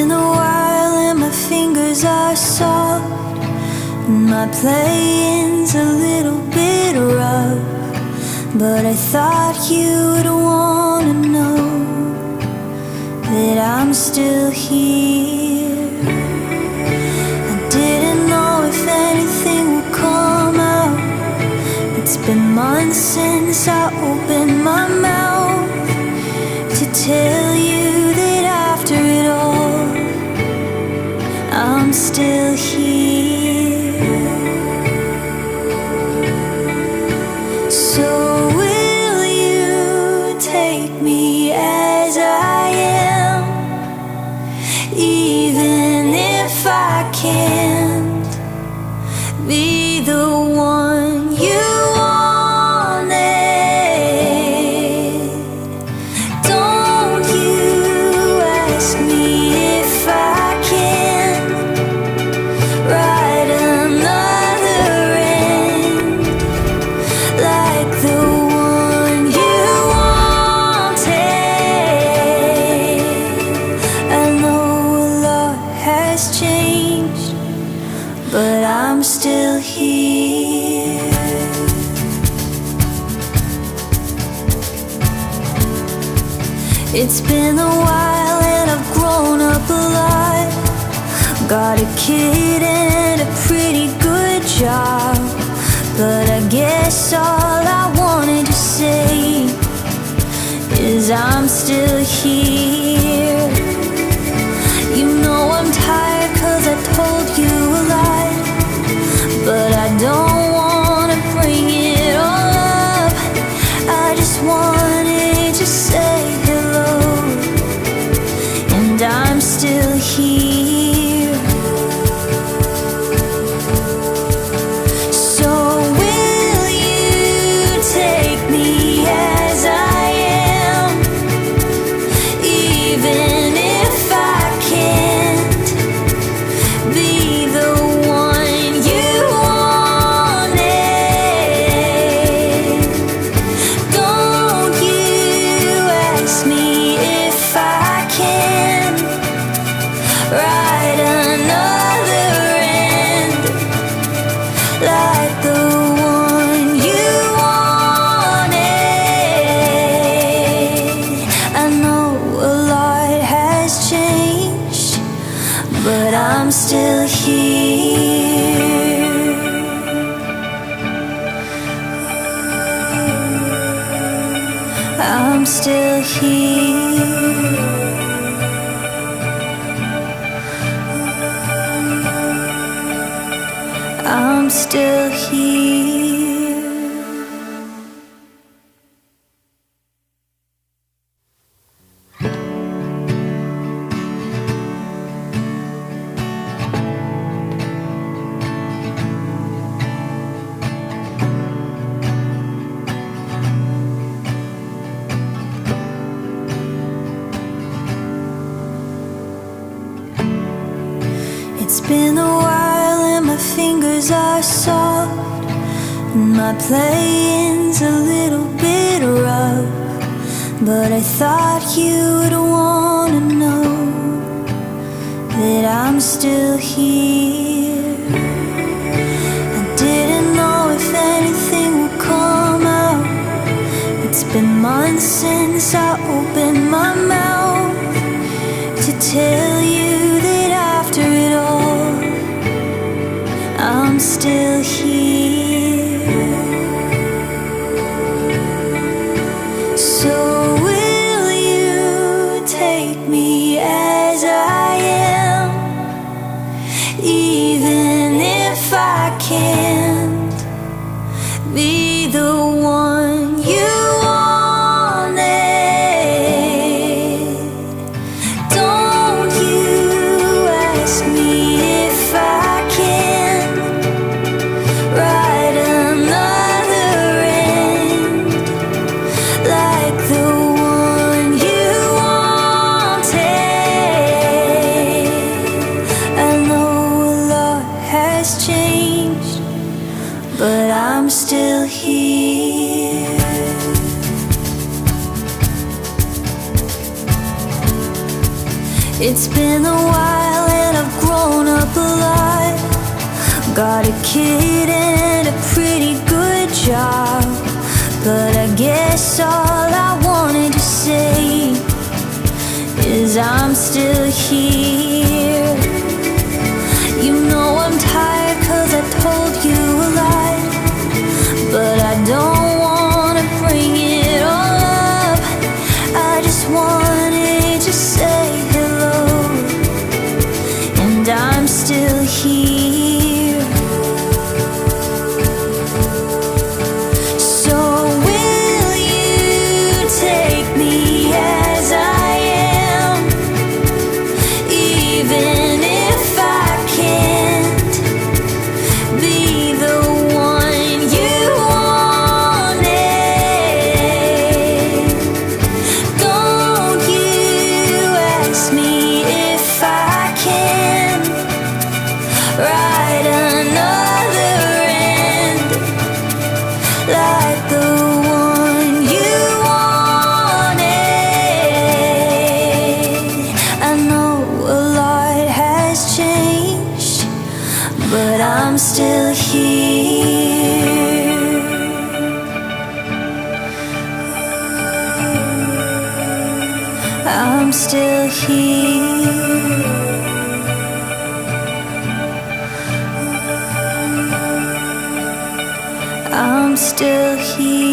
been a while and my fingers are soft, and my playing's a little bit rough, but I thought you'd wanna know that I'm still here. I didn't know if anything would come out. It's been months since I opened my mouth to tell you that after it all, I'm still here. So will you take me as I am, even if I can't be the one you still here. It's been a while and I've grown up a lot. Got a kid and a pretty good job, but I guess all I wanted to say is I'm still here. You know I'm tired 'cause I told you a lot, but I don't wanna bring it all up. I just wanted to say hello, and I'm still here. So will you take me as I am, even if I can't be the one you wanted? Don't you ask me if I can write another end like the one you wanted. I know a lot has changed, but I'm still here. I'm still here. I'm still here. It's been a while and my fingers are soft, and my playing's a little bit rough, but I thought you'd wanna know that I'm still here. I didn't know if anything would come out. It's been months since I opened my mouth to tell you that after it all, I'm still here. So will you take me as I am, even if I can't be the one you wanted? Don't you ask me if I can write another end like the one you wanted. I know a lot has changed, but I'm still here. It's been a while and I've grown up a lot. Got a kid and a pretty good job. But I guess all I wanted to say is I'm still here. You know I'm tired 'cause I told you a lot, but I don't wanna bring it all up. I just wanted to say hello, and I'm still here. So will you take me as I am, even if I can't be the one you wanted? Don't you ask me if I can write another end like the one you wanted. I know a lot has changed, but I'm still here. I'm still here. I'm still here.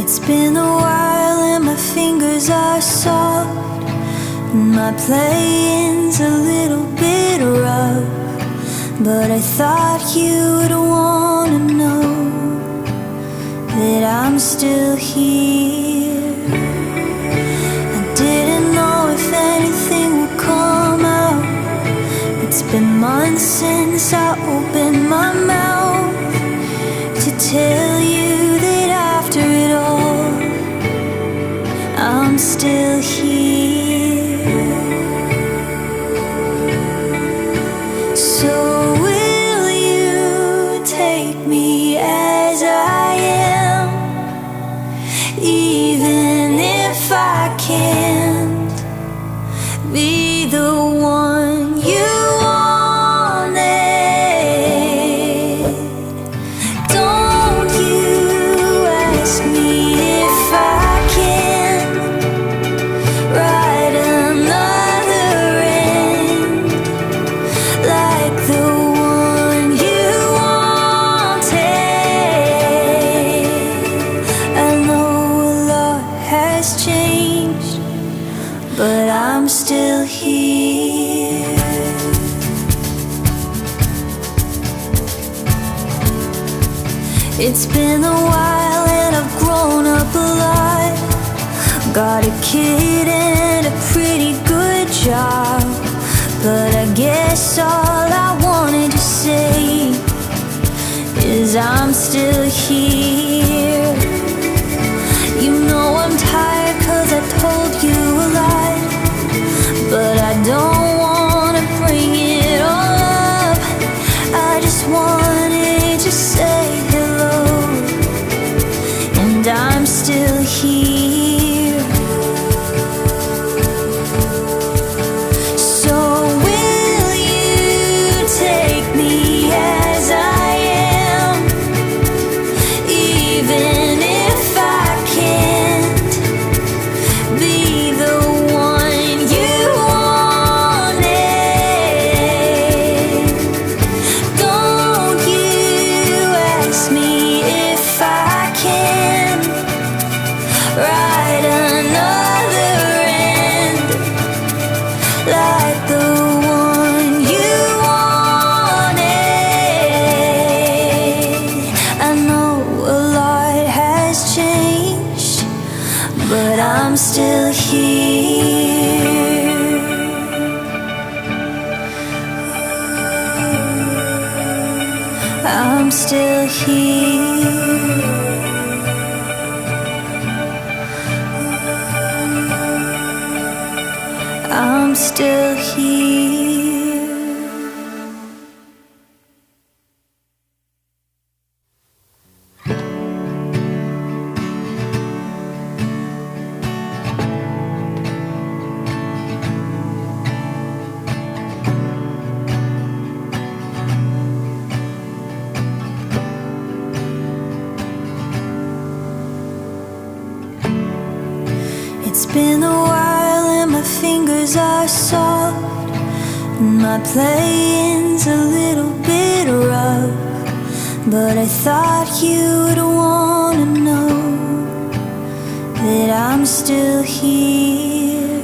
It's been a while and my fingers are soft, and my playing's a little bit rough. But I thought you would wanna know that I'm still here. I didn't know if anything would come out. It's been months since I opened my mouth to tell you that after it all, I'm still here. So will you take me as I am, even if I can't be the one you wanted? Don't you ask me if I can write another end like the one you wanted. I know a lot has changed, but I'm still here. It's been a while and I've grown up a lot. Got a kid and a pretty good job. But I guess all I wanted to say is I'm still here. You know I'm tired 'cause I told you a lot, but I don't wanna bring it all up. I just wanted to say hello, and I'm still here. So will you take me as I am, even if I can't be the one you wanted? Don't you ask me if I can write another end like the one you wanted. I know a lot has changed, but I'm still here. I'm still here. I'm still here. It's been a while and my fingers are soft, and my playing's a little bit rough, but I thought you'd wanna know that I'm still here.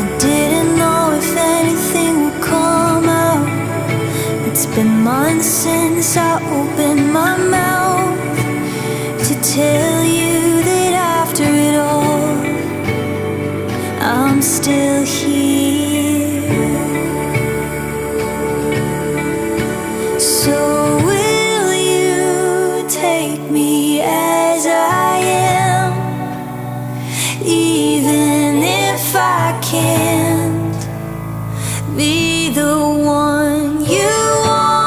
I didn't know if anything would come out. It's been months since I opened my mouth to tell you that after it all, I'm still here. So will you take me as I am, even if I can't be the one you wanted?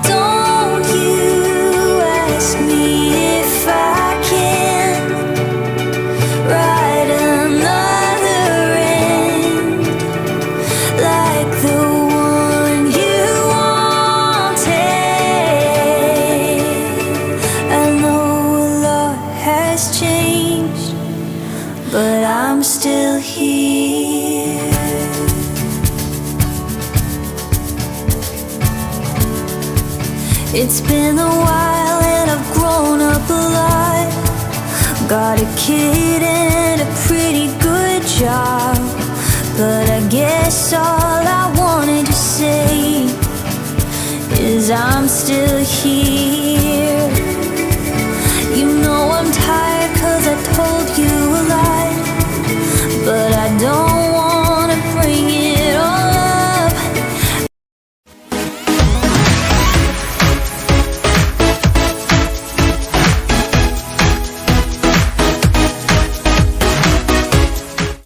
Don't you ask me if I can write another end like the one you wanted. I know a lot has changed, but I'm still here. It's been a while and I've grown up a lot. Got a kid and a pretty good job, but I guess all I wanted to say is I'm still here.